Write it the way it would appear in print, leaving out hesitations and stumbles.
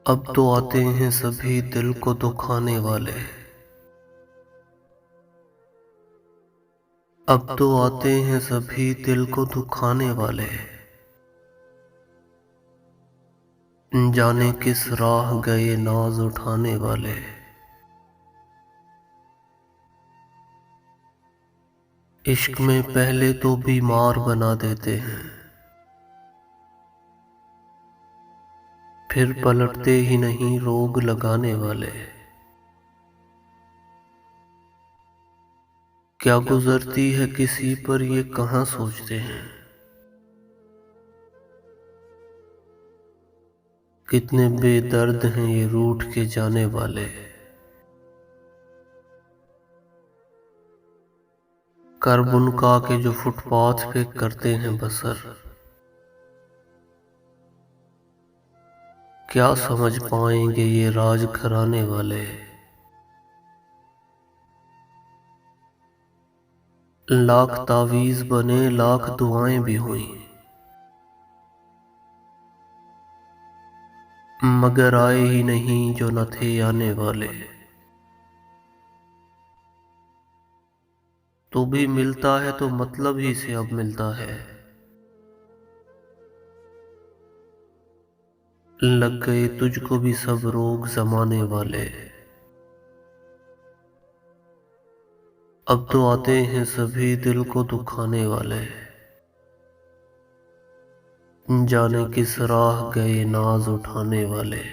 अब तो आते हैं सभी दिल को दुखाने वाले। अब तो आते हैं सभी दिल को दुखाने वाले। जाने किस राह गए नाज उठाने वाले। इश्क में पहले तो बीमार बना देते हैं, फिर पलटते ही नहीं रोग लगाने वाले। क्या गुजरती है किसी पर ये कहाँ सोचते हैं, कितने बेदर्द हैं ये रूठ के जाने वाले। कर बुनका के जो फुटपाथ पे करते हैं बसर, क्या समझ पाएंगे ये राज घराने वाले। लाख तावीज बने लाख दुआएं भी हुई, मगर आए ही नहीं जो न थे आने वाले। तो भी मिलता है तो मतलब ही से अब मिलता है, लग गए तुझको भी सब रोग जमाने वाले। अब तो आते हैं सभी दिल को दुखाने वाले। जाने किस राह गए नाज उठाने वाले।